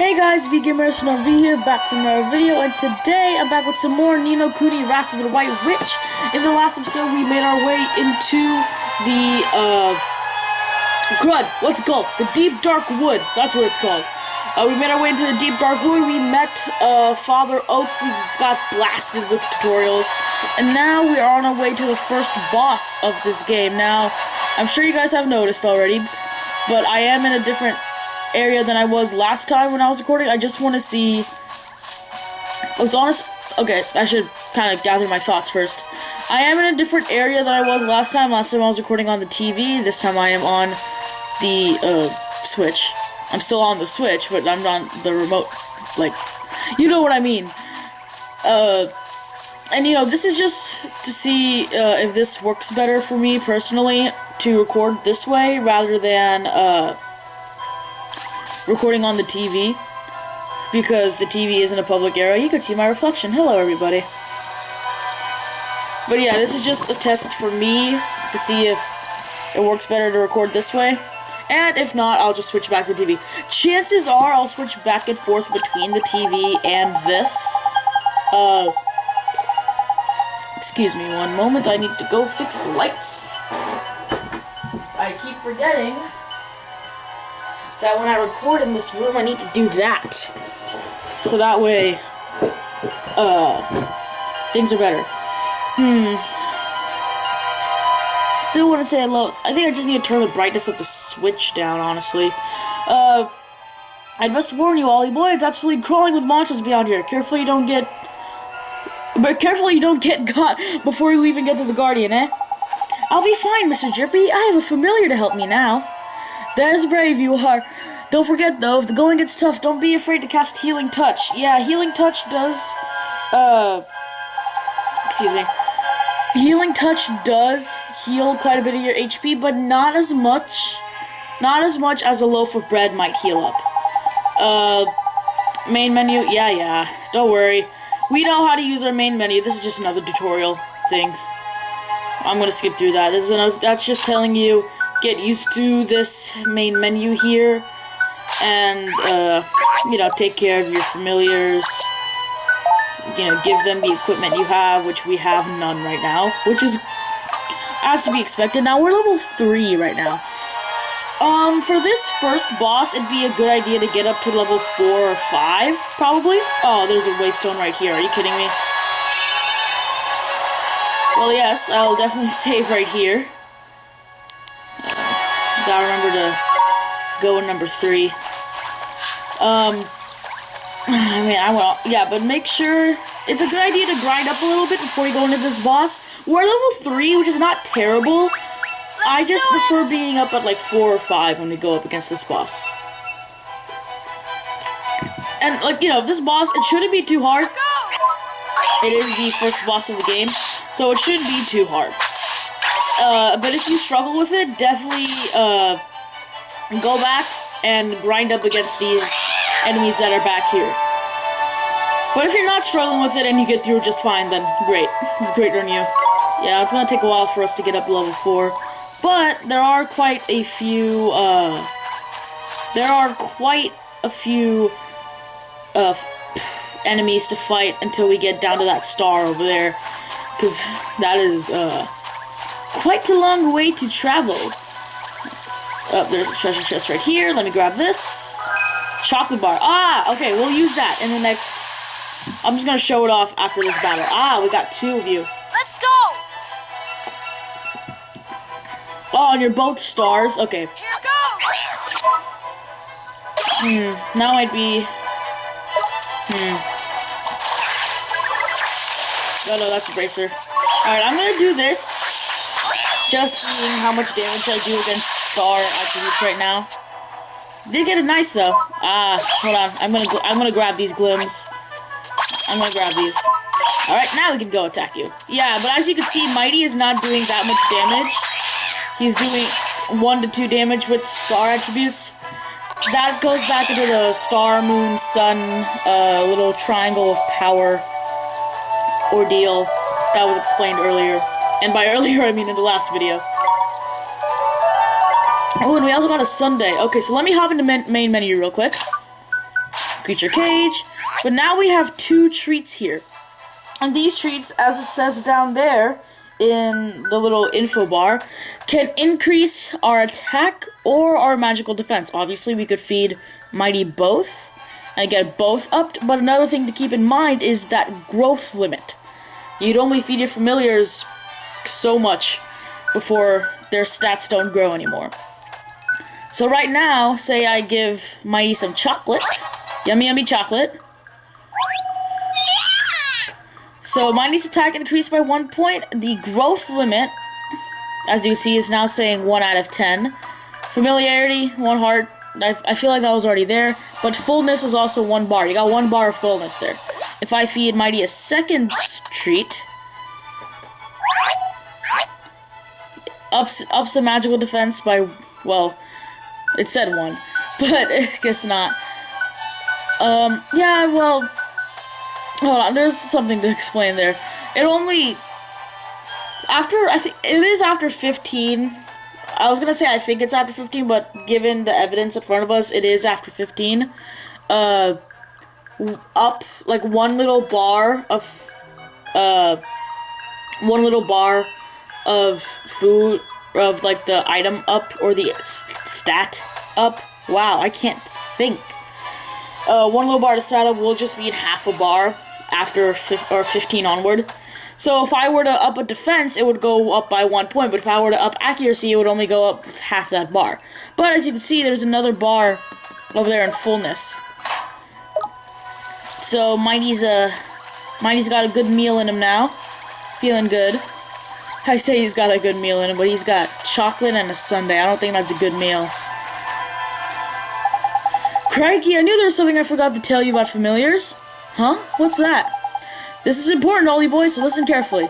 Hey guys, VGamers, and V here, back to another video, and today I'm back with some more Ni no Kuni Wrath of the White Witch. In the last episode, we made our way into the, Grud, what's it called? The Deep Dark Wood, that's what it's called. We made our way into the Deep Dark Wood, we met, Father Oak, we got blasted with tutorials, and now we are on our way to the first boss of this game. Now, I'm sure you guys have noticed already, but I am in a different area than I was last time when I was recording. I just want to see. I was honest. Okay, I should kind of gather my thoughts first. I am in a different area than I was last time. Last time I was recording on the TV. This time I am on the Switch. I'm still on the Switch, but I'm on the remote. Like, you know what I mean. And you know, this is just to see if this works better for me personally to record this way rather than recording on the TV, because the TV isn't a public area. You can see my reflection. Hello, everybody. But yeah, this is just a test for me to see if it works better to record this way, and if not, I'll just switch back to the TV. Chances are I'll switch back and forth between the TV and this. Excuse me one moment, I need to go fix the lights. I keep forgetting that when I record in this room, I need to do that. So that way, things are better. Still want to say hello. I think I just need to turn the brightness of the Switch down, honestly. I must warn you, Ollie boy, it's absolutely crawling with monsters beyond here. Careful you don't get caught before you even get to the Guardian, eh? I'll be fine, Mr. Drippy. I have a familiar to help me now. That is brave you are. Don't forget though, if the going gets tough, don't be afraid to cast Healing Touch. Yeah, Healing Touch does, excuse me. Healing Touch does heal quite a bit of your HP, but not as much as a loaf of bread might heal up. Main menu, yeah, don't worry. We know how to use our main menu. This is just another tutorial thing. I'm gonna skip through that. That's just telling you, get used to this main menu here, and, you know, take care of your familiars, you know, give them the equipment you have, which we have none right now, which is as to be expected. Now, we're level 3 right now. For this first boss, it'd be a good idea to get up to level 4 or 5, probably. Oh, there's a waystone right here, are you kidding me? Well, yes, I'll definitely save right here. Gotta remember to go in number 3. I mean, yeah, but make sure, it's a good idea to grind up a little bit before you go into this boss. We're level 3, which is not terrible. I just prefer being up at like 4 or 5 when we go up against this boss. And, like, you know, this boss, it shouldn't be too hard. It is the first boss of the game, so it shouldn't be too hard. But if you struggle with it, definitely, go back and grind up against these enemies that are back here. But if you're not struggling with it and you get through just fine, then great. It's great on you. Yeah, it's gonna take a while for us to get up to level 4. But there are quite a few, enemies to fight until we get down to that star over there. Because that is, quite a long way to travel. Oh, there's a treasure chest right here. Let me grab this. Chocolate bar. Ah, okay, we'll use that in the next... I'm just gonna show it off after this battle. Ah, we got 2 of you. Let's go! Oh, and you're both stars? Okay. Here goes! Now I'd be... No, that's a bracer. Alright, I'm gonna do this. Just seeing how much damage I do against star attributes right now. Did get it nice though. Ah, hold on. I'm gonna grab these glims. I'm gonna grab these. Alright, now we can go attack you. Yeah, but as you can see, Mighty is not doing that much damage. He's doing 1 to 2 damage with star attributes. That goes back into the star, moon, sun, little triangle of power ordeal that was explained earlier. And by earlier, I mean in the last video. Oh, and we also got a Sunday. Okay, so let me hop into main menu real quick. creature cage. But now we have 2 treats here. And these treats, as it says down there in the little info bar, can increase our attack or our magical defense. Obviously, we could feed Mighty both and get both upped, but another thing to keep in mind is that growth limit. You'd only feed your familiars so much before their stats don't grow anymore. So right now, say I give Mighty some chocolate. Yummy, yummy chocolate. So Mighty's attack increased by 1 point. The growth limit, as you see, is now saying 1 out of 10. Familiarity, 1 heart. I feel like that was already there. But fullness is also 1 bar. You got 1 bar of fullness there. If I feed Mighty a second treat, ups the magical defense by, well, it said 1, but I guess not. Yeah, well, hold on, there's something to explain there. It only, I think, it is after 15. I was gonna say I think it's after 15, but given the evidence in front of us, it is after 15. Up, like, one little bar of food, of, like, the item up, or the stat up. Wow, I can't think. 1 little bar to stat up will just be half a bar after 15 onward. So if I were to up a defense, it would go up by 1 point, but if I were to up accuracy, it would only go up half that bar. But as you can see, there's another bar over there in fullness. So Mighty's got a good meal in him now. Feeling good. I say he's got a good meal in him, but he's got chocolate and a sundae. I don't think that's a good meal. Crikey, I knew there was something I forgot to tell you about familiars. Huh? What's that? This is important, all you boys, so listen carefully.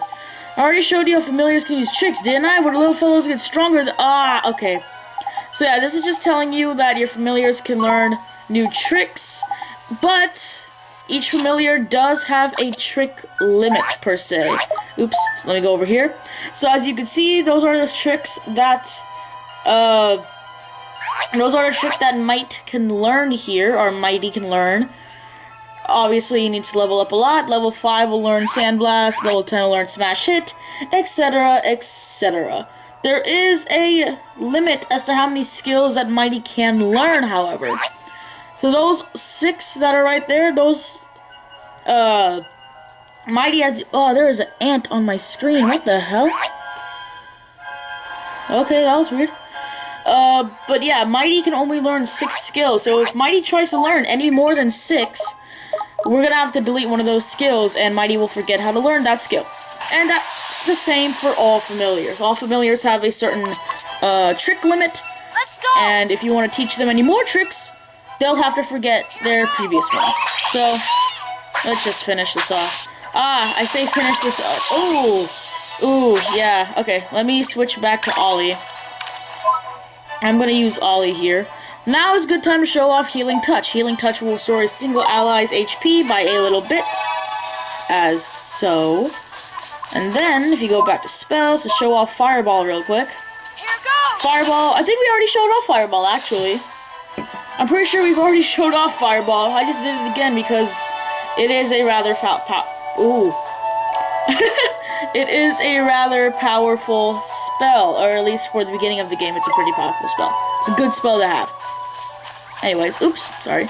I already showed you how familiars can use tricks, didn't I? Where the little fellows get stronger. Okay. So yeah, this is just telling you that your familiars can learn new tricks, but each familiar does have a trick limit, per se. Oops, so let me go over here. So as you can see, those are the tricks that, Might can learn here, or Mighty can learn. Obviously, he needs to level up a lot. Level 5 will learn Sandblast, level 10 will learn Smash Hit, etc., etc. There is a limit as to how many skills that Mighty can learn, however. So those 6 that are right there, those, Mighty has, oh, there is an ant on my screen, what the hell? Okay, that was weird. But yeah, Mighty can only learn 6 skills, so if Mighty tries to learn any more than 6, we're gonna have to delete one of those skills, and Mighty will forget how to learn that skill. And that's the same for all familiars. All familiars have a certain, trick limit. Let's go! And if you want to teach them any more tricks, they'll have to forget their previous ones. So, let's just finish this off. I say finish this off. Ooh, yeah, okay. Let me switch back to Ollie. I'm gonna use Ollie here. Now is a good time to show off Healing Touch. Healing Touch will restore a single ally's HP by a little bit, as so. And then, if you go back to spells, to show off Fireball real quick. Here goes! Fireball, I think we already showed off Fireball, actually. I'm pretty sure we've already showed off Fireball. I just did it again because it is a rather it is a rather powerful spell, or at least for the beginning of the game, it's a pretty powerful spell. It's a good spell to have. Anyways, oops, sorry.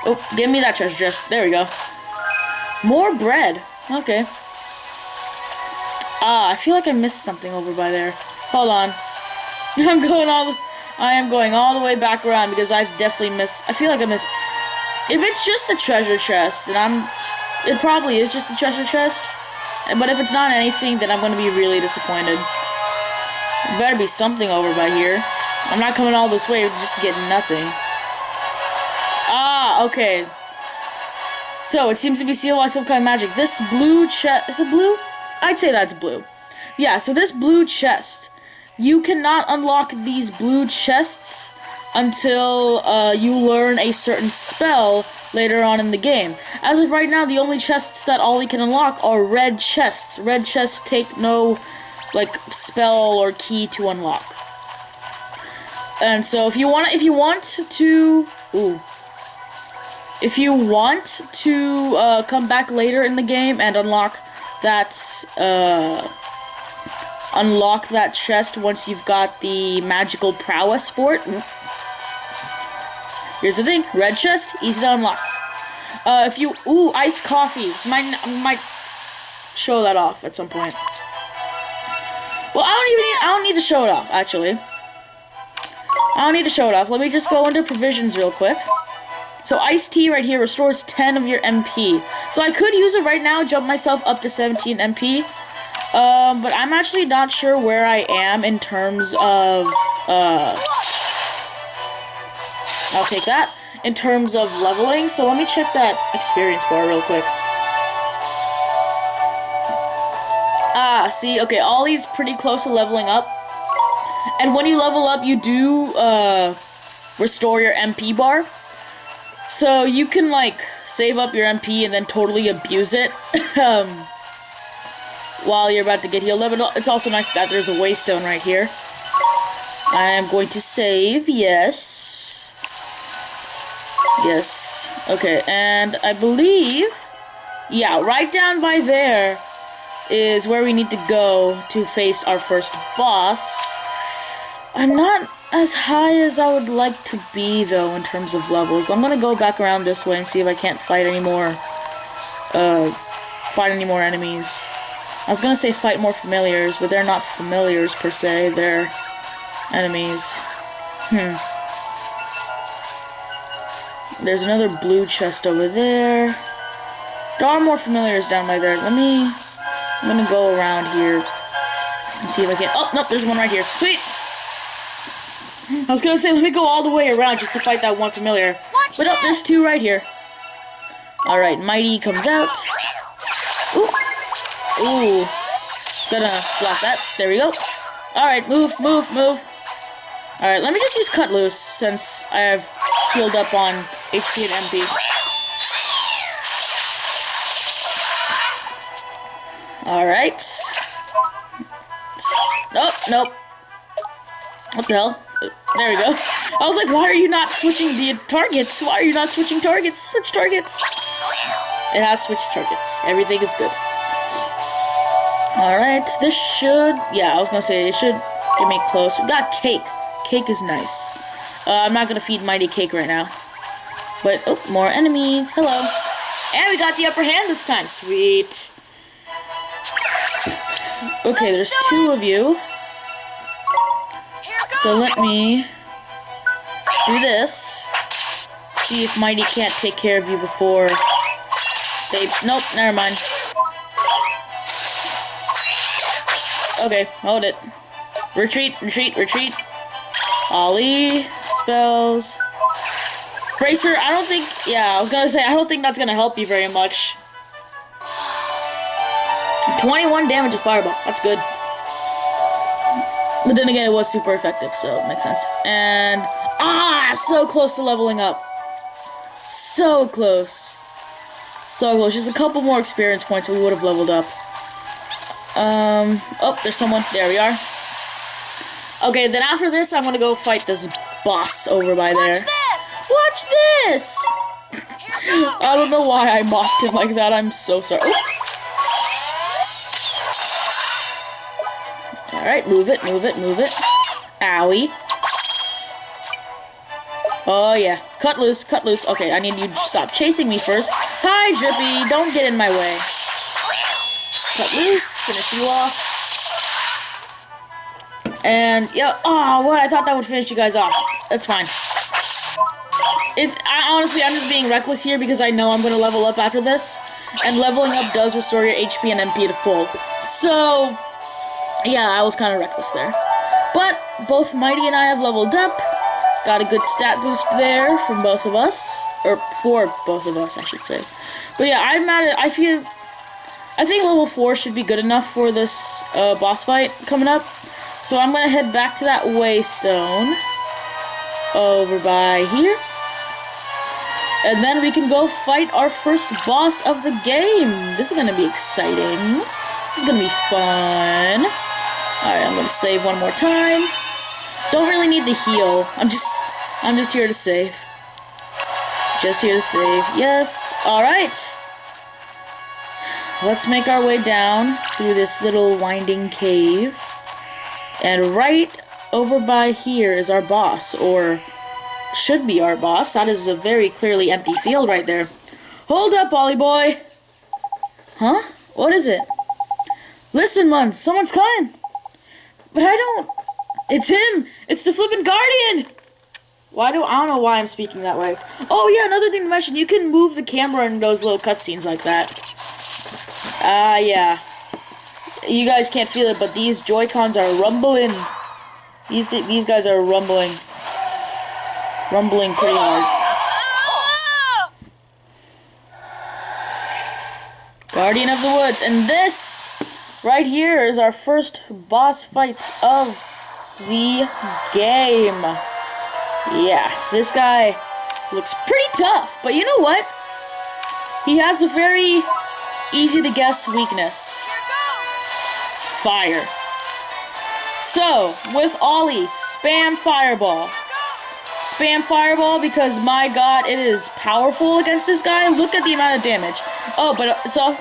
Oh, give me that treasure chest. There we go. More bread. Okay. I feel like I missed something over by there. Hold on. I am going all the way back around because I've definitely missed. I feel like I missed. If it's just a treasure chest, then it probably is just a treasure chest. But if it's not anything, then I'm going to be really disappointed. There better be something over by here. I'm not coming all this way just to get nothing. Okay. So, it seems to be sealed by some kind of magic. This blue chest... Is it blue? I'd say that's blue. Yeah, so this blue chest. You cannot unlock these blue chests until you learn a certain spell later on in the game. As of right now, the only chests that Ollie can unlock are red chests. Red chests take no, like, spell or key to unlock. And so if you want to, ooh. if you want to come back later in the game and unlock that chest once you've got the magical prowess for it. Here's the thing, red chest, easy to unlock. If you, iced coffee, might show that off at some point. Well, I don't need to show it off, actually. I don't need to show it off. Let me just go into provisions real quick. So iced tea right here restores 10 of your MP. So I could use it right now, jump myself up to 17 MP. But I'm actually not sure where I am in terms of, I'll take that, in terms of leveling. So let me check that experience bar real quick. See, okay, Ollie's pretty close to leveling up. And when you level up, you do, restore your MP bar. So you can, like, save up your MP and then totally abuse it, while you're about to get healed up. It's also nice that there's a waystone right here. I am going to save, yes. Yes, okay, and I believe, yeah, right down by there is where we need to go to face our first boss. I'm not as high as I would like to be, though, in terms of levels. I'm gonna go back around this way and see if I can't fight any more enemies. I was gonna say fight more familiars, but they're not familiars per se, they're enemies. There's another blue chest over there. There are more familiars down by there. I'm gonna go around here and see if I can. Oh, nope, there's one right here. Sweet! I was gonna say, let me go all the way around just to fight that one familiar. But oh, there's two right here. Alright, Mighty comes out. Ooh. Ooh. Gonna block that. There we go. Alright, move. Alright, let me just use Cut Loose since I have healed up on HP and MP. Alright. Nope. What the hell? There we go. I was like, why are you not switching the targets? Why are you not switching targets? Switch targets. It has switched targets. Everything is good. Alright, this should... Yeah, I was gonna say, it should get me close. We got cake. Cake is nice. I'm not gonna feed Mighty cake right now. But, oh, more enemies. Hello. And we got the upper hand this time. Sweet. Okay, there's two of you. So let me do this. See if Mighty can't take care of you before they... Nope, never mind. Okay, hold it. Retreat. Ollie, spells. Bracer, I don't think... Yeah, I was gonna say, I don't think that's gonna help you very much. 21 damage with Fireball. That's good. But then again, it was super effective, so it makes sense. And... so close to leveling up. So close. So close. Just a couple more experience points, we would have leveled up. Oh, there's someone. There we are. Okay, then after this, I'm gonna go fight this boss over by there. Watch this! I don't know why I mocked him like that. I'm so sorry. Alright, move it. Owie. Oh, yeah. Cut loose. Okay, I need you to stop chasing me first. Hi, Drippy. Don't get in my way. Cut loose. Finish you off. And, yeah. Oh, what? I thought that would finish you guys off. That's fine. Honestly, I'm just being reckless here because I know I'm going to level up after this. And leveling up does restore your HP and MP to full. So, yeah, I was kind of reckless there. But both Mighty and I have leveled up. Got a good stat boost there from both of us. Or for both of us, I should say. But yeah, I'm at it. I think level 4 should be good enough for this boss fight coming up. So I'm going to head back to that waystone. Over by here. And then we can go fight our first boss of the game. This is going to be exciting. This is going to be fun. Alright, I'm going to save one more time. Don't really need the heal. I'm just here to save. Just here to save. Yes. Alright. Let's make our way down through this little winding cave. And right over by here is our boss, or should be our boss. That is a very clearly empty field right there. Hold up, Ollie boy. Huh? What is it? Listen, man, someone's coming. But I don't... It's him! It's the flippin' Guardian! I don't know why I'm speaking that way. Oh yeah, another thing to mention, you can move the camera in those little cutscenes like that. Yeah. You guys can't feel it, but these Joy-Cons are rumbling. These guys are rumbling. Rumbling pretty hard. Guardian of the Woods, and this right here is our first boss fight of the game. Yeah, this guy looks pretty tough, but you know what? He has a very easy to guess weakness. Fire. So, with Ollie, spam Fireball. Spam Fireball because, my god, it is powerful against this guy. Look at the amount of damage. Oh, but it's all...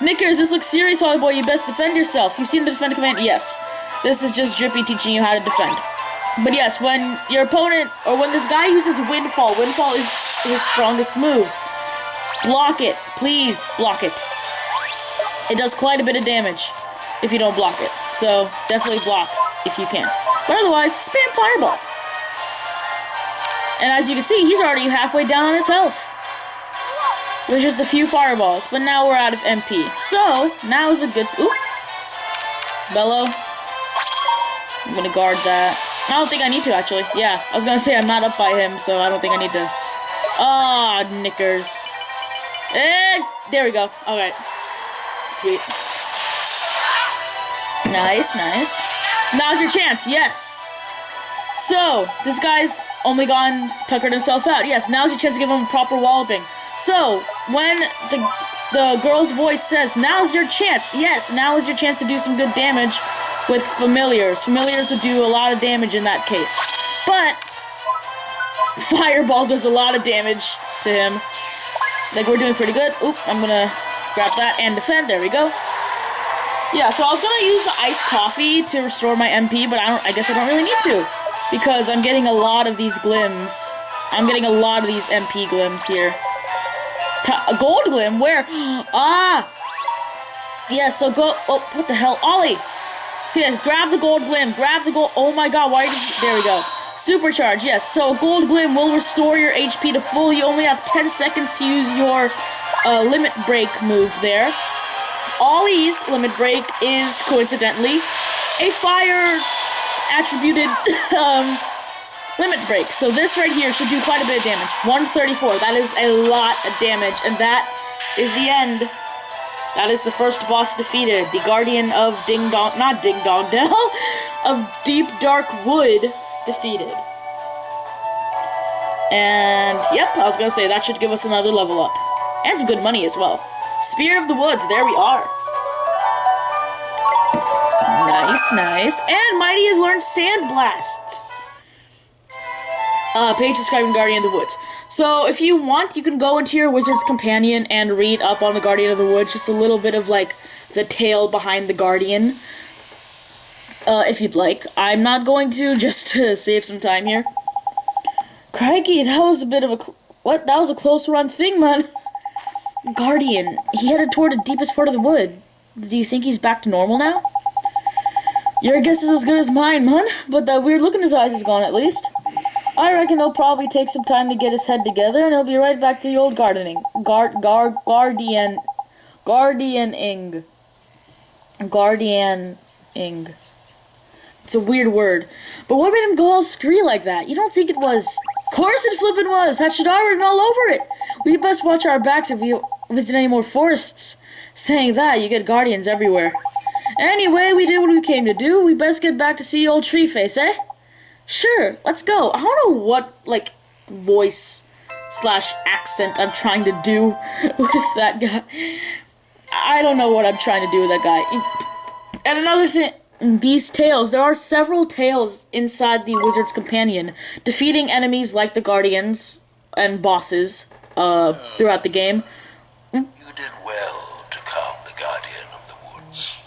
Knickers, this looks serious, Ollie boy. You best defend yourself. You've seen the defend command? Yes. This is just Drippy teaching you how to defend. But yes, when your opponent, or when this guy uses Windfall is his strongest move. Block it. Please, block it. It does quite a bit of damage if you don't block it. So, definitely block if you can. But otherwise, spam Fireball. And as you can see, he's already halfway down on his health. With just a few fireballs. But now we're out of MP. So, now is a good... Oop. Bellow. I'm gonna guard that. I don't think I need to, actually. Yeah, I was gonna say I'm not up by him, so I don't think I need to... Ah, Knickers. And there we go. Alright. Sweet. Nice, nice. Now's your chance, yes! So, this guy's only tuckered himself out. Yes, now's your chance to give him a proper walloping. So, when the girl's voice says, now's your chance, yes, now is your chance to do some good damage with familiars. Familiars would do a lot of damage in that case. But, Fireball does a lot of damage to him. Like, we're doing pretty good. Oop, I'm gonna grab that and defend. There we go. Yeah, so I was gonna use the iced coffee to restore my MP, but I guess I don't really need to. Because I'm getting a lot of these glims. I'm getting a lot of these MP glims here. A gold glim? Where? Ah! Yeah, so go... Oh, what the hell? Ollie! So yes, grab the gold glim. Grab the gold... Oh my god, why did you... There we go. Supercharge, yes. So gold glim will restore your HP to full. You only have 10 seconds to use your limit break move there. Ollie's limit break is, coincidentally, a fire attributed limit break. So this right here should do quite a bit of damage. 134. That is a lot of damage. And that is the end. That is the first boss defeated. The Guardian of Ding Dong... Not Ding Dong Dell. Of Deep Dark Wood defeated. And, yep, I was going to say, that should give us another level up. And some good money as well. Spear of the Woods. There we are. Nice, nice. And Mighty has learned Sandblast. Page describing Guardian of the Woods. So, if you want, you can go into your Wizard's Companion and read up on the Guardian of the Woods. Just a little bit of, like, the tale behind the Guardian. If you'd like. I'm not going to, just to save some time here. Crikey, that was a bit of a... What? That was a close run thing, man. Guardian. He headed toward the deepest part of the wood. Do you think he's back to normal now? Your guess is as good as mine, man. But that weird look in his eyes is gone, at least. I reckon he'll probably take some time to get his head together, and he'll be right back to the old gardening. Guardianing. It's a weird word. But what made him go all scree like that? You don't think it was... Of course it flippin' was! Had Shadar written all over it! We'd best watch our backs if we visit any more forests. Saying that, you get guardians everywhere. Anyway, we did what we came to do. We best get back to see old Treeface, eh? Sure, let's go. I don't know what, like, voice / accent I'm trying to do with that guy. I don't know what I'm trying to do with that guy. And another thing, these tales, there are several tales inside the Wizard's Companion, defeating enemies like the Guardians and bosses throughout the game. You did well to calm the guardian of the woods.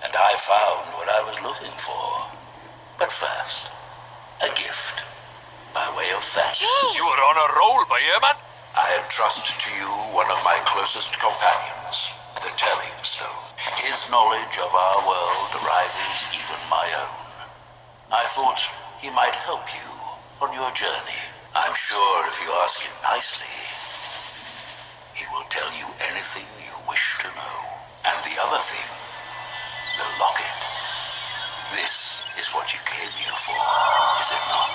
And I found what I was looking for. But first, a gift. By way of thanks. You were on a roll, my man. I entrust to you one of my closest companions, the Telling Stone. His knowledge of our world rivals even my own. I thought he might help you on your journey. I'm sure if you ask him nicely, he will tell you anything you wish to know. And the other thing, the locket. This is what you came here for, is it not?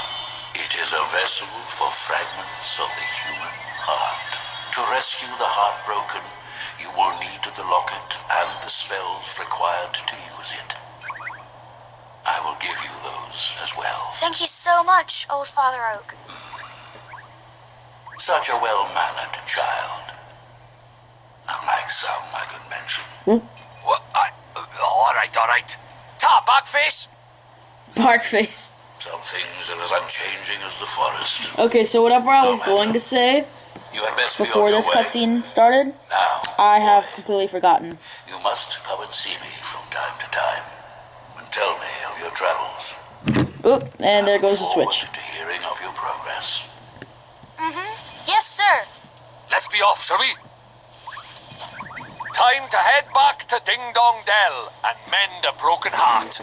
It is a vessel for fragments of the human heart. To rescue the heartbroken, you will need the locket and the spells required to use it. I will give you those as well. Thank you so much, Old Father Oak. Such a well-mannered child. Unlike some I could mention. What? All right. Ta, Bagface. Barkface. Some things are as unchanging as the forest. Okay, so whatever I was going to say You had best be before on your this way. cutscene started, Now, I have boy, completely forgotten. you must come and see me from time to time and tell me of your travels. Oop, and there goes the I look switch. forward to hearing of your progress. Yes, sir. Let's be off, shall we? Time to head back to Ding Dong Dell and mend a broken heart.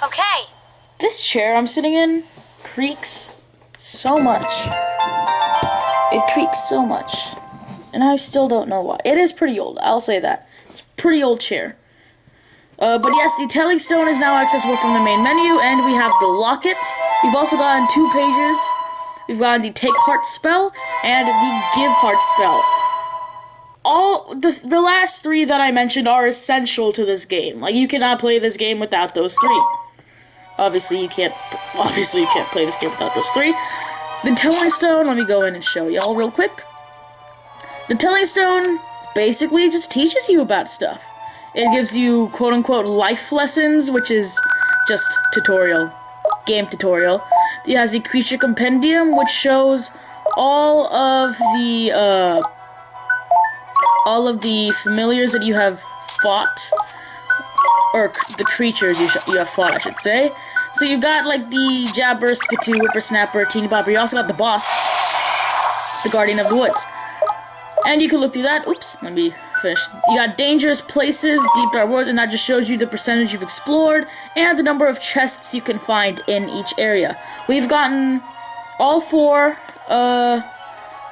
Okay. This chair I'm sitting in creaks so much. It creaks so much. And I still don't know why. It is pretty old, I'll say that. It's a pretty old chair. But yes, the Telling Stone is now accessible from the main menu, and we have the Locket. We've also gotten 2 pages. We've gotten the Take Heart spell and the Give Heart spell. All the last 3 that I mentioned are essential to this game. Like, you cannot play this game without those 3. Obviously you can't play this game without those 3. The Telling Stone, let me go in and show y'all real quick. The Telling Stone basically just teaches you about stuff. It gives you quote-unquote life lessons, which is just tutorial, game tutorial. It has the Creature Compendium, which shows all of the familiars that you have fought, or the creatures you have fought, I should say. So you got like the Jabber, Skitoo, Whippersnapper, Teeny Bopper. You also got the boss, the Guardian of the Woods. And you can look through that. Oops, let me finish. You got Dangerous Places, Deep Dark Woods, and that just shows you the percentage you've explored and the number of chests you can find in each area. We've gotten all 4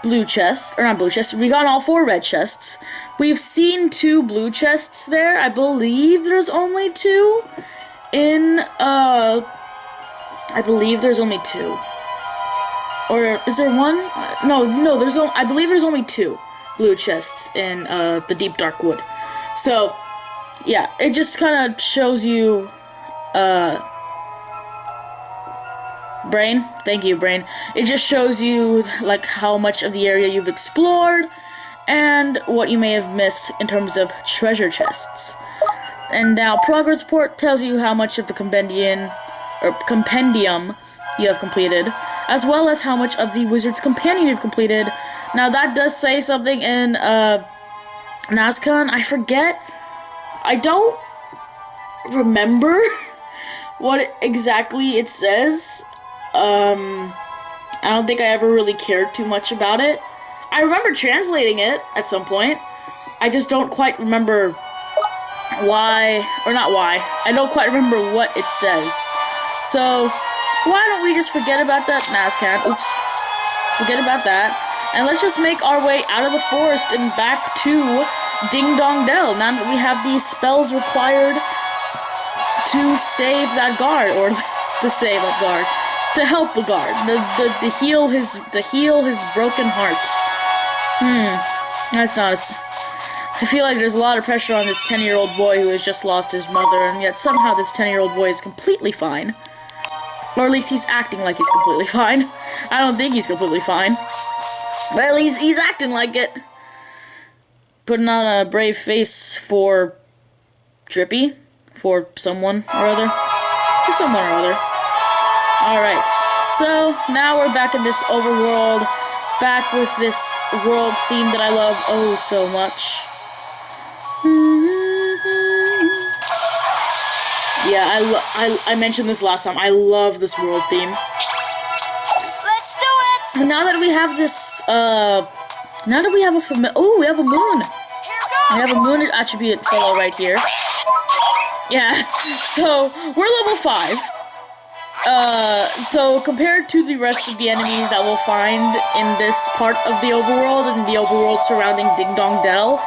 blue chests, or not blue chests, we got all 4 red chests. We've seen 2 blue chests there. I believe there's only 2 in, I believe there's only 2. Or, is there 1? No, there's I believe there's only 2 blue chests in, the Deep Dark Wood. So, yeah, it just kind of shows you, Brain? Thank you, Brain. It just shows you, like, how much of the area you've explored, and what you may have missed in terms of treasure chests. And now, Progress Report tells you how much of the compendium you have completed, as well as how much of the Wizard's Companion you've completed. Now, that does say something in, Nazcon. I forget. I don't remember what exactly it says. I don't think I ever really cared too much about it. I remember translating it at some point. I just don't quite remember why, or not why. I don't quite remember what it says. So, why don't we just forget about that? Nazcan, oops. Forget about that. And let's just make our way out of the forest and back to Ding Dong Dell, now that we have these spells required to save that guard, or to save that guard. To help the guard, to heal his broken heart. That's not as. I feel like there's a lot of pressure on this 10-year-old boy who has just lost his mother, and yet somehow this 10-year-old boy is completely fine, or at least he's acting like he's completely fine. I don't think he's completely fine, but at least he's acting like it. Putting on a brave face for Drippy, for someone or other, for someone or other. Alright, so now we're back in this overworld back with this world theme that I love oh so much. Yeah, I mentioned this last time. I love this world theme. Let's do it! Now that we have this, now that we have we have a moon. We have a moon attribute fellow right here. Yeah, so we're level 5. So compared to the rest of the enemies that we'll find in this part of the overworld and the overworld surrounding Ding Dong Dell,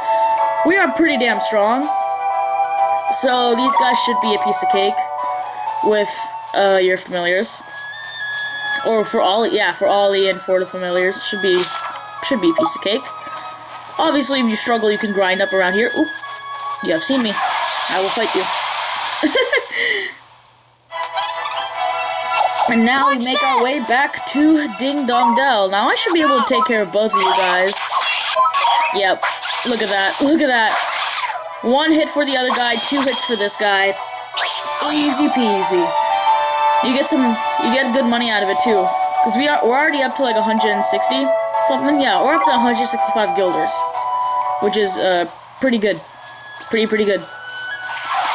we are pretty damn strong. So these guys should be a piece of cake with your familiars, or for Ollie, yeah, for Ollie and for the familiars should be a piece of cake. Obviously, if you struggle, you can grind up around here. Oop, you have seen me. I will fight you. And now we make our way back to Ding Dong Dell. Now I should be able to take care of both of you guys. Yep, look at that, look at that. 1 hit for the other guy, 2 hits for this guy. Easy peasy. You get good money out of it too. Because we're already up to like 160 something. Yeah, we're up to 165 guilders. Which is pretty good. Pretty good.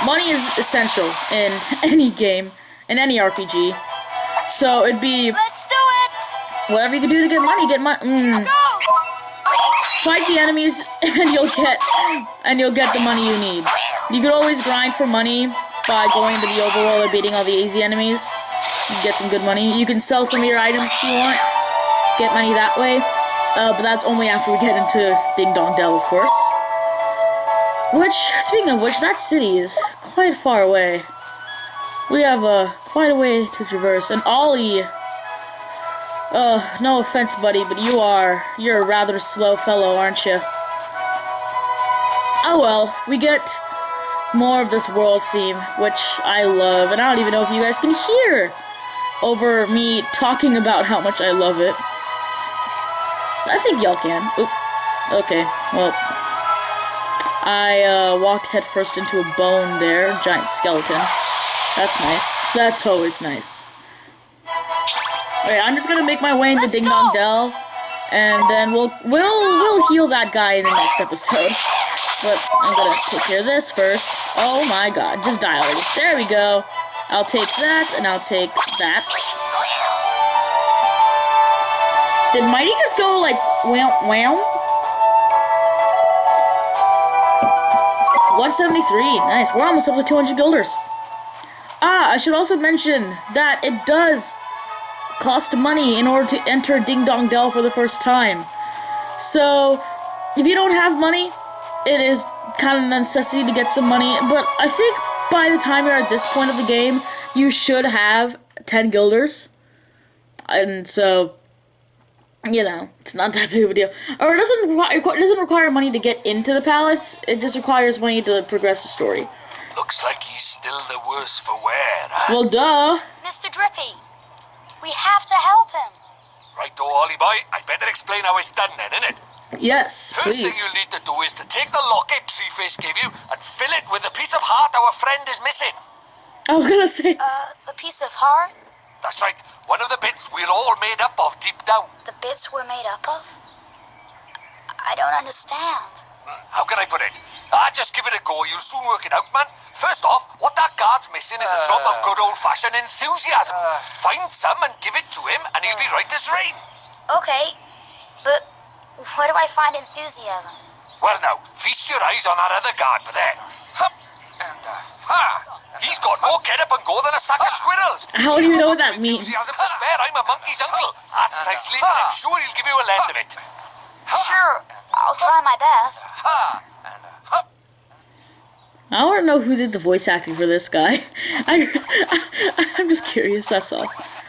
Money is essential in any game, in any RPG. So it'd be, Let's do it! whatever you can do to get money, Fight the enemies and you'll get the money you need. You could always grind for money by going to the overworld or beating all the easy enemies. You get some good money. You can sell some of your items if you want. Get money that way. But that's only after we get into Ding Dong Dell, of course. Which, speaking of which, that city is quite far away. We have quite a way to traverse. And Ollie, no offense, buddy, but you're a rather slow fellow, aren't you? Oh well, we get more of this world theme, which I love, and I don't even know if you guys can hear over me talking about how much I love it. I think y'all can. Oop. Okay, well, I walked headfirst into a bone there, giant skeleton. That's nice. That's always nice. Alright, I'm just gonna make my way into Ding Dong Dell, and then we'll heal that guy in the next episode. But I'm gonna take care of this first. Oh my god, just die already. There we go. I'll take that, and I'll take that. Did Mighty just go like wow wow? 173. Nice. We're almost up to 200 guilders. Ah, I should also mention that it does cost money in order to enter Ding Dong Dell for the first time. So, if you don't have money, it is kind of a necessity to get some money. But I think by the time you're at this point of the game, you should have 10 guilders. And so, you know, it's not that big of a deal. Or it doesn't require money to get into the palace. It just requires money to progress the story. Looks like he's still the worse for wear, huh? Well, duh. Mr. Drippy, we have to help him. Right, Ollie boy, I better explain how it's done then, innit? Yes, First please. thing you'll need to do is to take the locket Treeface gave you and fill it with the piece of heart our friend is missing. I was gonna say. The piece of heart? That's right, one of the bits we're all made up of deep down. The bits we're made up of? I don't understand. How can I put it? Just give it a go, you'll soon work it out, man. First off, what that guard's missing is a drop of good old-fashioned enthusiasm. Find some and give it to him, and he'll be right as rain. Okay, but where do I find enthusiasm? Well now, feast your eyes on that other guard over there. Hup, and he's got more get up and go than a sack of squirrels. How do you know what that means? Enthusiasm to spare, I'm a monkey's uncle. Ask nicely, and I'm sure he'll give you a lend of it. Sure, I'll try my best. I want to know who did the voice acting for this guy. I'm just curious, that's all.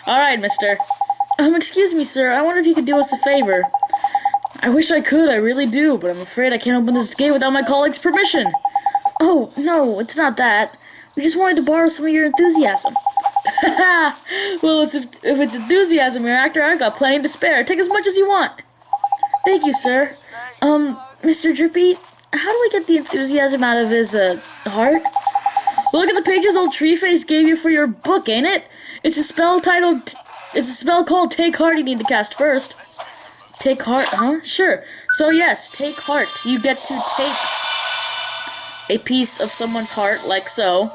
Alright, mister. Excuse me, sir. I wonder if you could do us a favor. I wish I could, I really do, but I'm afraid I can't open this gate without my colleague's permission. Oh, no, it's not that. We just wanted to borrow some of your enthusiasm. Well, if it's enthusiasm, your actor, I've got plenty to spare. Take as much as you want. Thank you, sir. Mr. Drippy, how do we get the enthusiasm out of his, heart? Look at the pages old Treeface gave you for your book, ain't it? It's a spell called Take Heart you need to cast first. Take heart, huh? Sure. So yes, take heart. You get to take a piece of someone's heart, like so.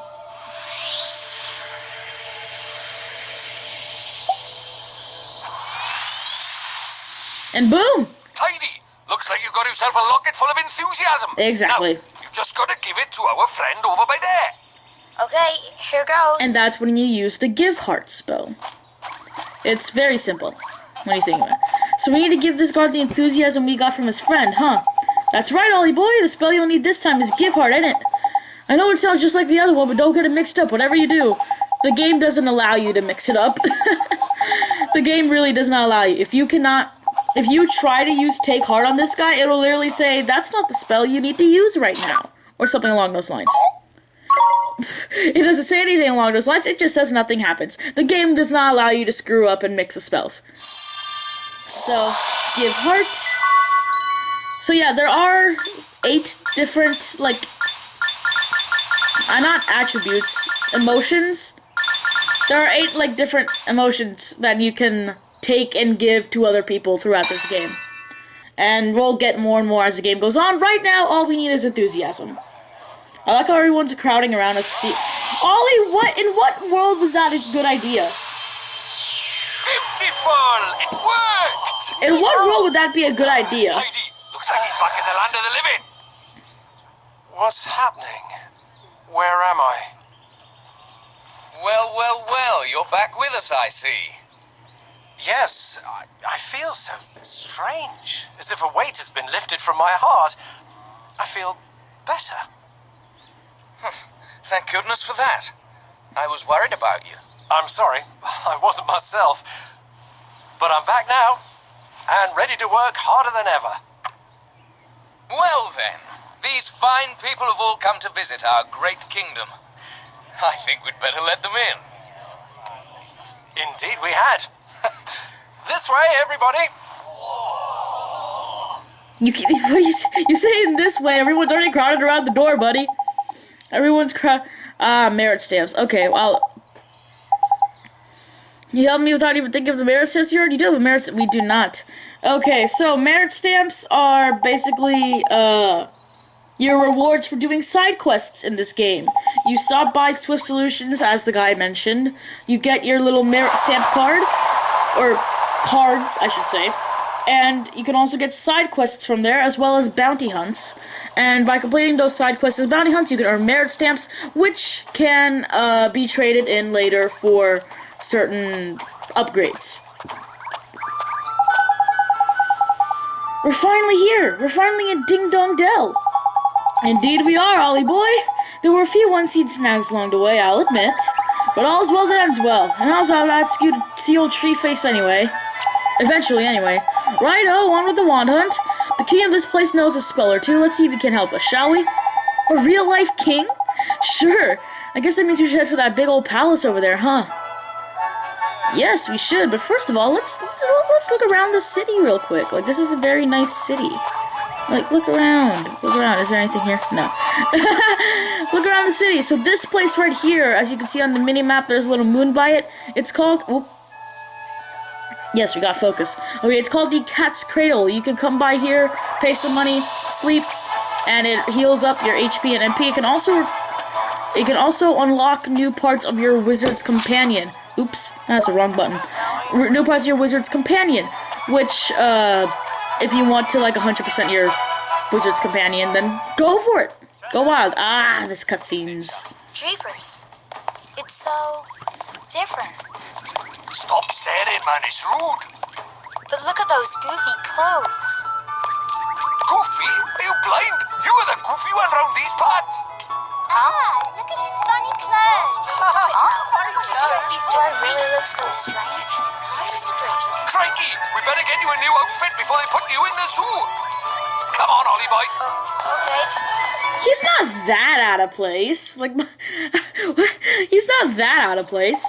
And boom! Tidy! Looks like you got yourself a locket full of enthusiasm. Exactly. Now, you've just got to give it to our friend over by there. Okay, here goes. And that's when you use the give heart spell. It's very simple. What do you think about it? So we need to give this guard the enthusiasm we got from his friend, huh? That's right, Ollie boy. The spell you'll need this time is give heart, ain't it? I know it sounds just like the other one, but don't get it mixed up. Whatever you do, the game doesn't allow you to mix it up. The game really does not allow you. If you try to use take heart on this guy, it'll literally say, that's not the spell you need to use right now. Or something along those lines. It doesn't say anything along those lines, it just says nothing happens. The game does not allow you to screw up and mix the spells. So, give heart. So yeah, there are 8 different, like, not attributes, emotions. There are 8, like, different emotions that you can take and give to other people throughout this game. And we'll get more and more as the game goes on. Right now, all we need is enthusiasm. I like how everyone's crowding around us to see. Ollie, in what world was that a good idea? Beautiful! It worked! In what world would that be a good idea? Tidy! Looks like he's back in the land of the living. What's happening? Where am I? Well, well, well, you're back with us, I see. Yes, I feel so strange. As if a weight has been lifted from my heart. I feel better. Thank goodness for that. I was worried about you. I'm sorry, I wasn't myself. But I'm back now, and ready to work harder than ever. Well then, these fine people have all come to visit our great kingdom. I think we'd better let them in. Indeed we had. This way, everybody. You saying this way? Everyone's already crowded around the door, buddy. Everyone's merit stamps. Okay, well, you help me without even thinking of the merit stamps? You already do have a merit stamp. We do not. Okay, so merit stamps are basically, your rewards for doing side quests in this game. You stop by Swift Solutions, as the guy mentioned. You get your little merit stamp card, or cards, I should say. And you can also get side quests from there, as well as bounty hunts. And by completing those side quests and bounty hunts, you can earn merit stamps, which can be traded in later for certain upgrades. We're finally here! We're finally in Ding Dong Dell! Indeed we are, Ollie boy! There were a few one-seed snags along the way, I'll admit. But all's well that ends well, and I'll ask you to see old Tree Face anyway. Eventually, anyway. Righto, on with the wand hunt. The king of this place knows a spell or two. Let's see if he can help us, shall we? A real-life king? Sure. I guess that means we should head for that big old palace over there, huh? Yes, we should, but first of all, let's look around the city real quick. Like, this is a very nice city. Like, look around. Look around. Is there anything here? No. Look around the city. So this place right here, as you can see on the mini-map, there's a little moon by it. It's called... Oop. Yes, we got focus. Okay, it's called the Cat's Cradle. You can come by here, pay some money, sleep, and it heals up your HP and MP. It can also unlock new parts of your Wizard's Companion. Oops, that's the wrong button. New parts of your Wizard's Companion, which, if you want to, like, 100% your Wizard's Companion, then go for it. Go wild. Ah, this cutscenes. Jeepers. It's so different. Stop staring, man, it's rude. But look at those goofy clothes. Goofy? Are you blind? You were the goofy one round these parts. Look at his funny clothes. Do I really look so strange? Crikey, we better get you a new outfit before they put you in the zoo. Come on, Ollie boy. Okay. He's not that out of place. Like, he's not that out of place.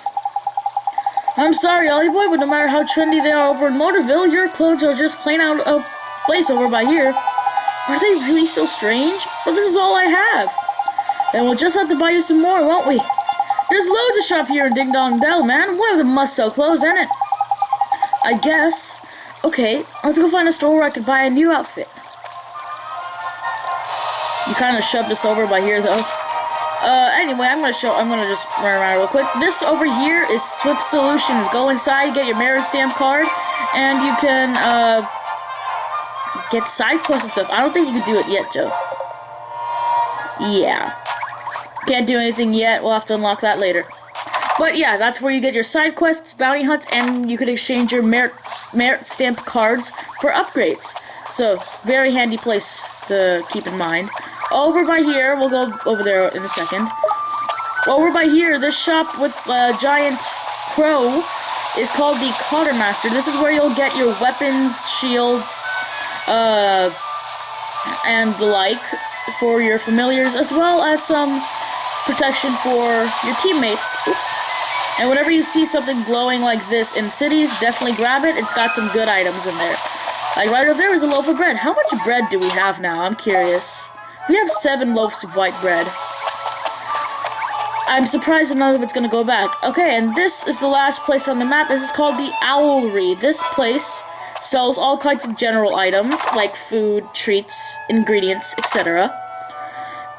I'm sorry, Ollie boy, but no matter how trendy they are over in Motorville, your clothes are just plain out of place over by here. Are they really so strange? But this is all I have. Then we'll just have to buy you some more, won't we? There's loads of shop here in Ding Dong Dell, man. One of them must sell clothes, ain't it? I guess. Okay, let's go find a store where I could buy a new outfit. You kind of shoved us over by here, though. Anyway, I'm gonna just run around real quick. This over here is Swift Solutions. Go inside, get your merit stamp card, and you can, get side quests and stuff. I don't think you can do it yet, Joe. Yeah. Can't do anything yet. We'll have to unlock that later. But yeah, that's where you get your side quests, bounty hunts, and you can exchange your merit stamp cards for upgrades. So, very handy place to keep in mind. Over by here, we'll go over there in a second. Over by here, this shop with a giant crow is called the Quartermaster. This is where you'll get your weapons, shields, and the like for your familiars, as well as some protection for your teammates. Oops. And whenever you see something glowing like this in cities, definitely grab it. It's got some good items in there. Like right over there is a loaf of bread. How much bread do we have now? I'm curious. We have 7 loaves of white bread. I'm surprised none of it's gonna go back. Okay, and this is the last place on the map. This is called the Owlery. This place sells all kinds of general items, like food, treats, ingredients, etc.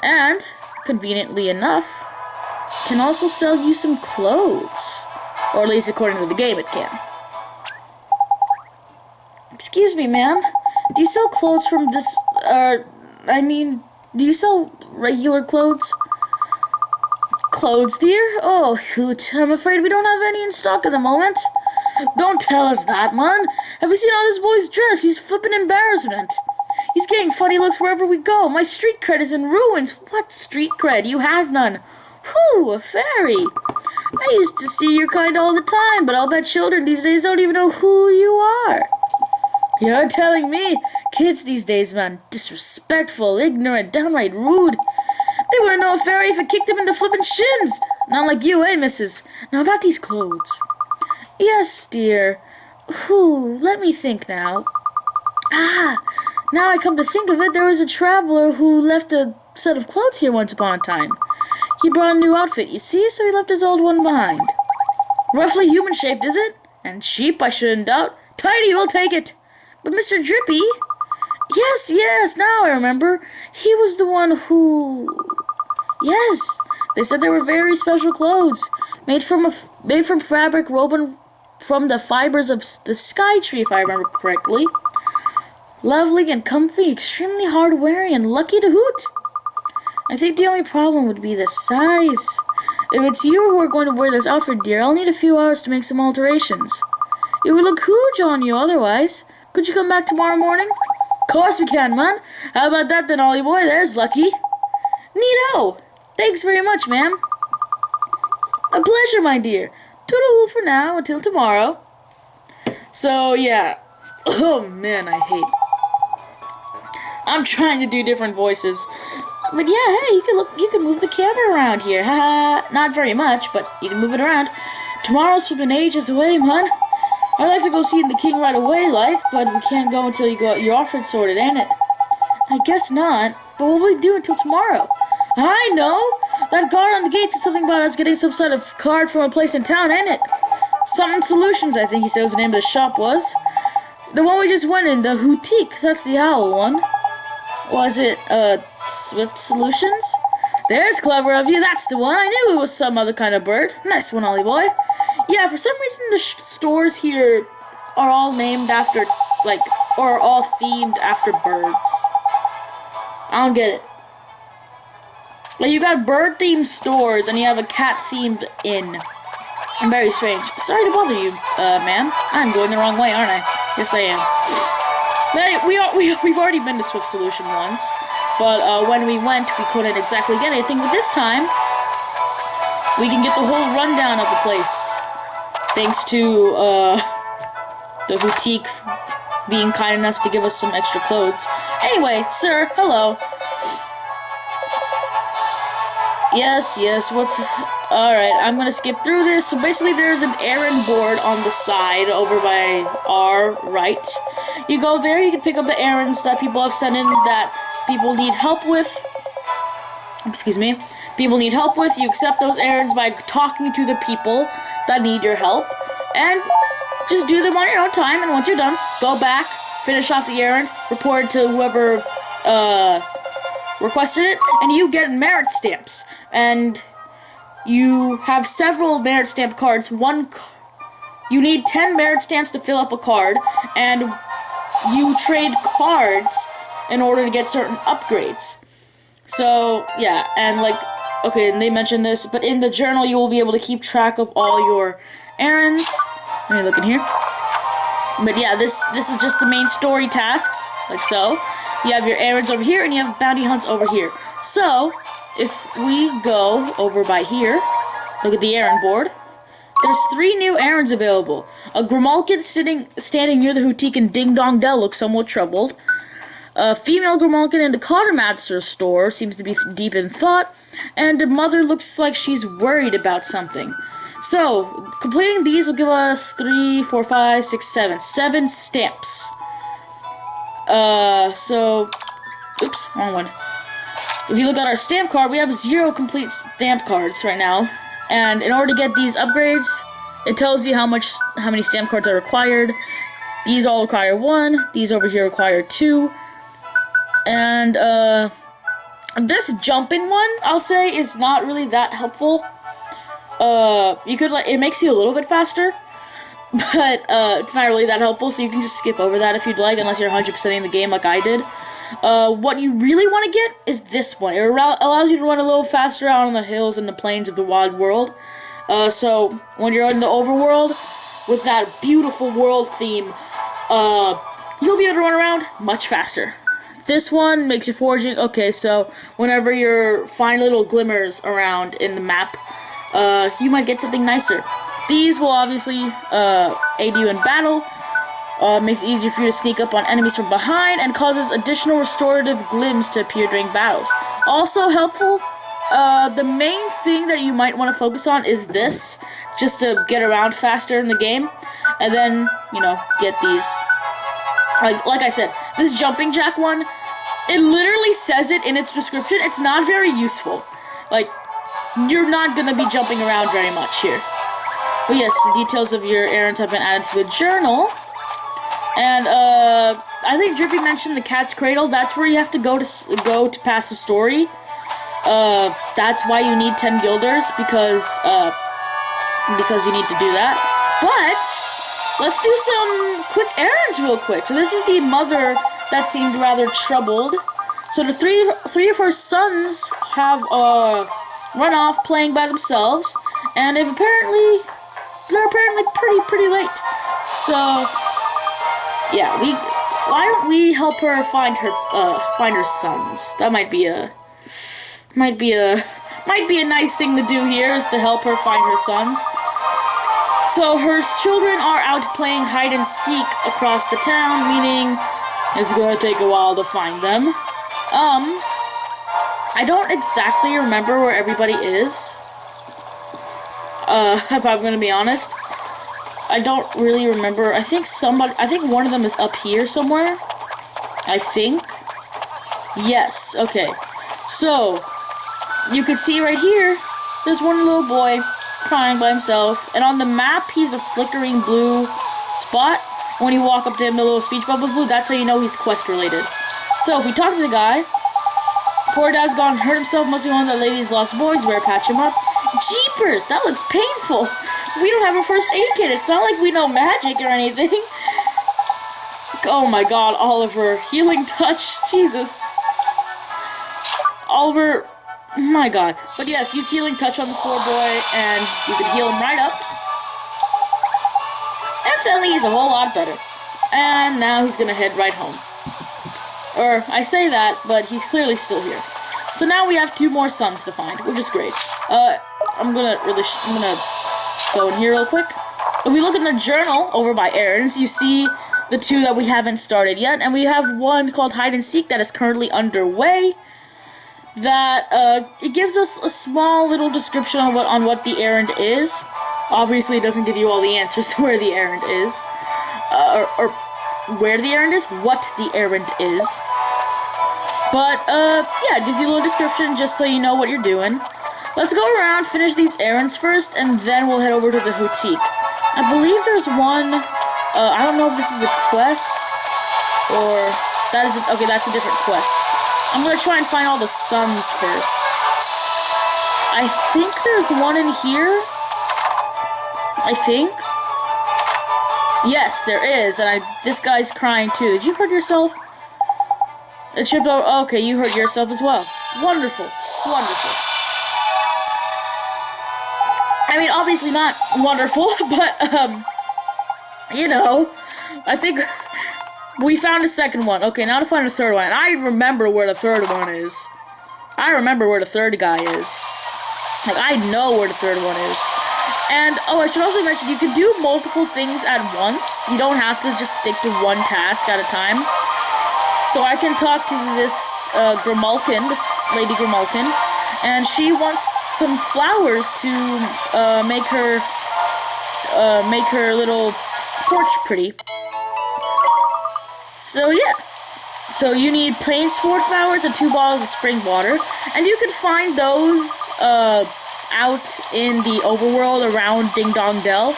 And, conveniently enough, can also sell you some clothes. Or at least according to the game it can. Excuse me, ma'am. Do you sell clothes from this, do you sell regular clothes? Clothes, dear? Oh, hoot. I'm afraid we don't have any in stock at the moment. Don't tell us that, man. Have you seen how this boy's dressed? He's flippin' embarrassment. He's getting funny looks wherever we go. My street cred is in ruins. What street cred? You have none. Whew, a fairy. I used to see your kind all the time, but I'll bet children these days don't even know who you are. You're telling me? Kids these days, man. Disrespectful, ignorant, downright rude. They wouldn't know a fairy if it kicked them in the flippin' shins. Not like you, eh, missus? Now about these clothes. Yes, dear. Whew, let me think now. Ah, now I come to think of it, there was a traveler who left a set of clothes here once upon a time. He brought a new outfit, you see, so he left his old one behind. Roughly human-shaped, is it? And cheap, I shouldn't doubt. Tidy, we'll take it. But Mr. Drippy... Yes, now I remember. He was the one who... Yes, they said they were very special clothes. Made from fabric woven from the fibers of the sky tree, if I remember correctly. Lovely and comfy, extremely hard wearing, and lucky to hoot. I think the only problem would be the size. If it's you who are going to wear this outfit, dear, I'll need a few hours to make some alterations. It would look huge on you otherwise. Could you come back tomorrow morning? Of course we can, man. How about that then, Ollie boy? There's lucky. Neato. Thanks very much, ma'am. A pleasure, my dear. Toodle-oo for now, until tomorrow. So, yeah. Oh, man, I hate... I'm trying to do different voices. But yeah, hey, you can move the camera around here. Haha. Not very much, but you can move it around. Tomorrow's flippin' ages away, man. I'd like to go see the king right away, like, but we can't go until you got your outfit sorted, ain't it? I guess not. But what will we do until tomorrow? I know! That guard on the gate said something about us getting some sort of card from a place in town, ain't it? Something Solutions, I think he said was the name of the shop was. The one we just went in, the Houtique, that's the owl one. Was it, Swift Solutions? There's clever of you, that's the one. I knew it was some other kind of bird. Nice one, Ollie boy. Yeah, for some reason the stores here are all named after, like, or all themed after birds. I don't get it. Like, you got bird-themed stores, and you have a cat-themed inn. I'm very strange. Sorry to bother you, ma'am. I'm going the wrong way, aren't I? Yes, I am. But we've already been to Swift Solution once, but when we went, we couldn't exactly get anything. But this time, we can get the whole rundown of the place. Thanks to, the boutique being kind enough to give us some extra clothes. Anyway, sir, hello. Yes, what's... Alright, I'm gonna skip through this. So basically there's an errand board on the side over by our right. You go there, you can pick up the errands that people have sent in that people need help with. Excuse me. People need help with. You accept those errands by talking to the people that need your help. And Just do them on your own time, and once you're done, go back, finish off the errand, report it to whoever requested it, and you get merit stamps. And you have several merit stamp cards. You need 10 merit stamps to fill up a card, and you trade cards in order to get certain upgrades. So, yeah, and like, okay, and they mentioned this, but in the journal you will be able to keep track of all your errands. Let me look in here. But yeah, this is just the main story tasks, like so. You have your errands over here, and you have bounty hunts over here. So, if we go over by here, look at the errand board. There's 3 new errands available. A Grimalkin standing near the boutique in Ding Dong Dell looks somewhat troubled. A female Grimalkin in the Cottermaster store seems to be deep in thought. And the mother looks like she's worried about something. So, completing these will give us 3, 4, 5, 6, 7. 7 stamps. Oops, wrong one. If you look at our stamp card, we have 0 complete stamp cards right now. And in order to get these upgrades, it tells you how many stamp cards are required. These all require 1. These over here require 2. And, this jumping one, I'll say, is not really that helpful. It makes you a little bit faster, but, it's not really that helpful, so you can just skip over that if you'd like, unless you're 100%ing the game like I did. What you really want to get is this one. It allows you to run a little faster out on the hills and the plains of the wild world. So, when you're in the overworld, with that beautiful world theme, you'll be able to run around much faster. This one makes you foraging. Okay, so whenever you find little glimmers around in the map, you might get something nicer. These will obviously aid you in battle, makes it easier for you to sneak up on enemies from behind, and causes additional restorative glims to appear during battles. Also helpful, the main thing that you might want to focus on is this, just to get around faster in the game, and then, you know, get these. Like I said, this jumping jack one, it literally says it in its description. It's not very useful. Like, you're not gonna be jumping around very much here. But yes, the details of your errands have been added to the journal. And, I think Drippy mentioned the Cat's Cradle. That's where you have to go to pass the story. That's why you need 10 guilders, because you need to do that. But let's do some quick errands real quick. So this is the mother that seemed rather troubled. So the three of her sons have run off playing by themselves, and they're apparently pretty late. So yeah, why don't we help her find her sons? That might be a nice thing to do here, is to help her find her sons. So her children are out playing hide and seek across the town, meaning it's gonna take a while to find them. I don't exactly remember where everybody is. If I'm gonna be honest. I don't really remember. I think one of them is up here somewhere. I think. Yes, okay. So, you can see right here, there's one little boy crying by himself, and on the map he's a flickering blue spot. When you walk up to him, the little speech bubble's blue. That's how you know he's quest related. So if we talk to the guy, poor dad's gone and hurt himself, must be one of the lady's lost boys. Better patch him up. Jeepers, that looks painful. We don't have a first aid kit. It's not like we know magic or anything. Oh my god, Oliver, healing touch, Jesus. Oliver, my god. But yes, use healing touch on the poor boy, and you can heal him right up. And suddenly he's a whole lot better. And now he's gonna head right home. Or, I say that, but he's clearly still here. So now we have 2 more sons to find, which is great. I'm gonna go in here real quick. If we look in the journal over by errands, you see the 2 that we haven't started yet, and we have one called Hide and Seek that is currently underway. That it gives us a small little description on what the errand is. Obviously, it doesn't give you all the answers to where the errand is, or where the errand is, what the errand is. But yeah, it gives you a little description just so you know what you're doing. Let's go around, finish these errands first, and then we'll head over to the boutique. I believe there's one, I don't know if this is a quest, or that is, okay, that's a different quest. I'm gonna try and find all the suns first. I think there's one in here. I think. Yes, there is, and this guy's crying too. Did you hurt yourself? It tripped over. Okay, you hurt yourself as well. Wonderful. Wonderful. I mean, obviously not wonderful, but, you know, I think we found a second one. Okay, now to find a third one. And I remember where the third one is. I remember where the third guy is. Like, I know where the third one is. And, oh, I should also mention, you can do multiple things at once. You don't have to just stick to one task at a time. So I can talk to this Grimalkin, this Lady Grimalkin, and she wants some flowers to make her little porch pretty. So yeah, so you need plain sport flowers and 2 bottles of spring water, and you can find those out in the overworld around Ding Dong Dell.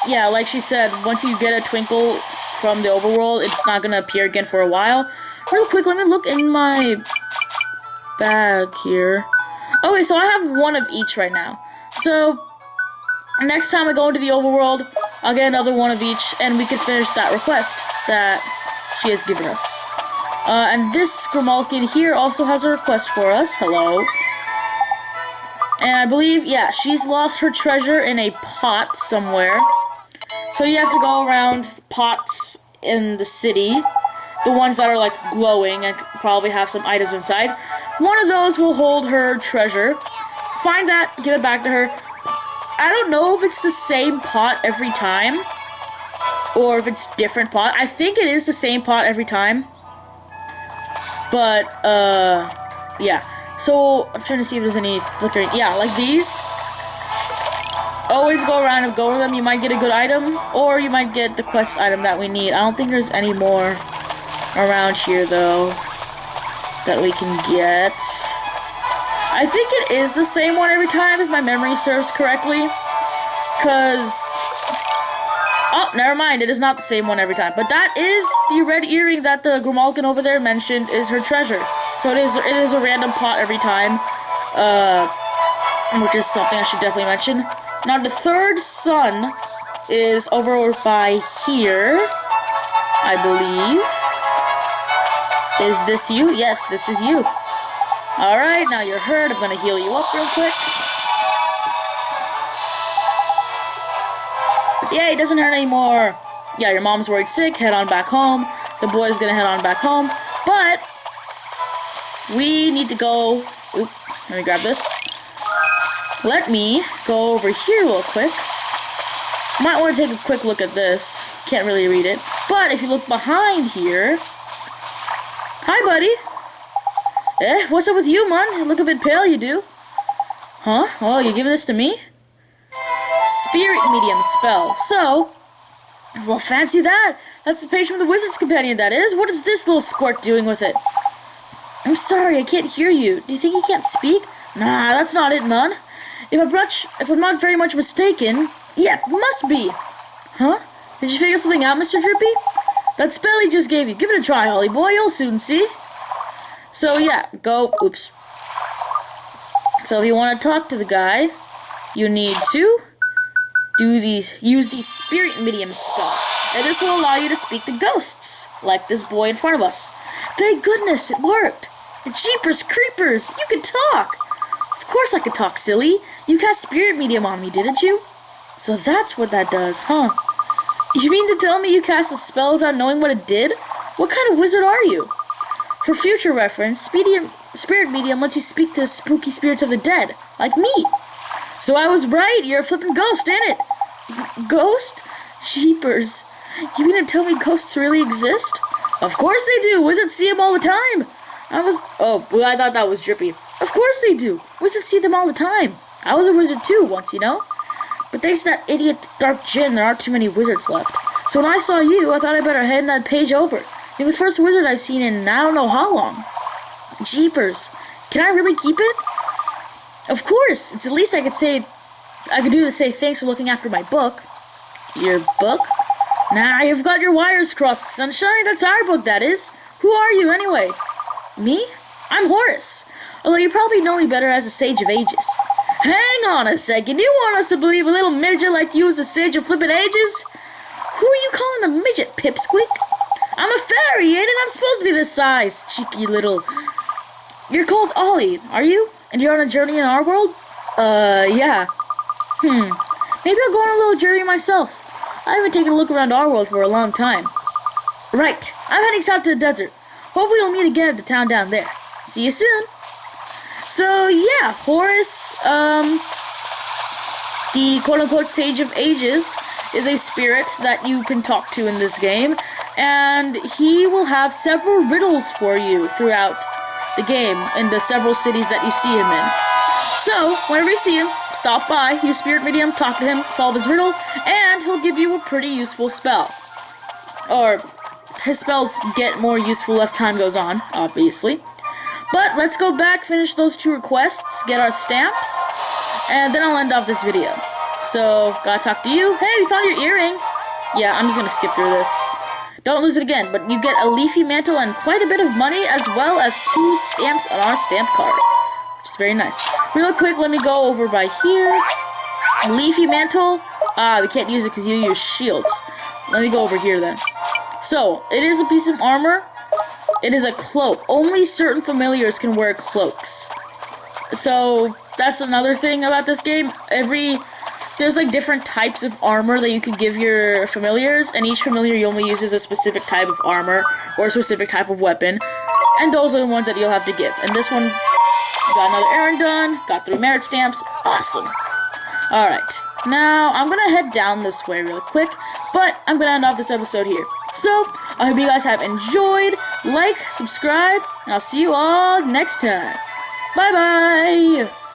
Yeah, like she said, once you get a twinkle from the overworld, it's not gonna appear again for a while. Real quick, let me look in my bag here. Okay, so I have one of each right now. So, next time I go into the overworld, I'll get another one of each, and we can finish that request that she has given us. And this Grimalkin here also has a request for us. Hello. And I believe, yeah, she's lost her treasure in a pot somewhere. So you have to go around pots in the city. The ones that are, like, glowing and probably have some items inside. One of those will hold her treasure. Find that, give it back to her. I don't know if it's the same pot every time, or if it's different pot. I think it is the same pot every time. But, yeah. So, I'm trying to see if there's any flickering. Yeah, like these. Always go around and go over them. You might get a good item, or you might get the quest item that we need. I don't think there's any more around here, though, that we can get. I think it is the same one every time, if my memory serves correctly. Because... oh, never mind. It is not the same one every time. But that is the red earring that the Grimalkin over there mentioned is her treasure. So it is a random pot every time. Which is something I should definitely mention. Now, the third sun is over by here, I believe. Is this you? Yes, this is you. Alright, now you're hurt. I'm gonna heal you up real quick. Yeah, it doesn't hurt anymore. Yeah, your mom's worried sick. Head on back home. The boy's gonna head on back home. But we need to go... oop, let me grab this. Let me go over here real quick. Might want to take a quick look at this. Can't really read it. But if you look behind here... hi, buddy. Eh, what's up with you, man? You look a bit pale, you do. Huh? Oh, you giving this to me? Spirit medium spell. So, well, fancy that. That's the patient with the wizard's companion, that is. What is this little squirt doing with it? I'm sorry, I can't hear you. Do you think you can't speak? Nah, that's not it, man. If I'm not very much mistaken, yeah, must be. Huh? Did you figure something out, Mr. Drippy? That spell he just gave you. Give it a try, Holly boy. You'll soon see. So, yeah, go... oops. So, if you want to talk to the guy, you need to use the spirit medium spell. And this will allow you to speak to ghosts, like this boy in front of us. Thank goodness, it worked. Jeepers creepers, you can talk. Of course I could talk, silly. You cast spirit medium on me, didn't you? So that's what that does, huh? You mean to tell me you cast a spell without knowing what it did? What kind of wizard are you? For future reference, spirit medium lets you speak to spooky spirits of the dead, like me. So I was right, you're a flippin' ghost, ain't it? Ghost? Jeepers. You mean to tell me ghosts really exist? Of course they do, wizards see them all the time. Oh, well, I thought that was Drippy. Of course they do, wizards see them all the time. I was a wizard too once, you know? But thanks to that idiot Dark Djinn, there aren't too many wizards left. So when I saw you, I thought I'd better hand that page over. You're the first wizard I've seen in I don't know how long. Jeepers. Can I really keep it? Of course. It's the least I could say I could do to say thanks for looking after my book. Your book? Nah, you've got your wires crossed, Sunshine. That's our book, that is. Who are you, anyway? Me? I'm Horace. Although you probably know me better as a Sage of Ages. Hang on a second. You want us to believe a little midget like you is a Sage of Flippin' Ages? Who are you calling a midget, Pipsqueak? I'm a fairy, ain't it? I'm supposed to be this size, cheeky little... You're called Ollie, are you? And you're on a journey in our world? Yeah. Maybe I'll go on a little journey myself. I haven't taken a look around our world for a long time. Right. I'm heading south to the desert. Hopefully we'll meet again at the town down there. See you soon. So, yeah, Horace, the quote-unquote Sage of Ages, is a spirit that you can talk to in this game, and he will have several riddles for you throughout the game in the several cities that you see him in. So, whenever you see him, stop by, use spirit medium, talk to him, solve his riddle, and he'll give you a pretty useful spell. Or, his spells get more useful as time goes on, obviously. But let's go back, finish those 2 requests, get our stamps, and then I'll end off this video. So, gotta talk to you. Hey, we found your earring! Yeah, I'm just gonna skip through this. Don't lose it again, but you get a leafy mantle and quite a bit of money, as well as 2 stamps on our stamp card. Which is very nice. Real quick, let me go over by here. Leafy mantle. We can't use it because you use shields. Let me go over here then. So, it is a piece of armor. It is a cloak. Only certain familiars can wear cloaks. So, that's another thing about this game. There's like different types of armor that you can give your familiars, and each familiar you only uses a specific type of armor or a specific type of weapon, and those are the ones that you'll have to give. And this one, got another errand done, got 3 merit stamps, awesome. Alright, now I'm gonna head down this way real quick, but I'm gonna end off this episode here. So, I hope you guys have enjoyed, like, subscribe, and I'll see you all next time. Bye-bye!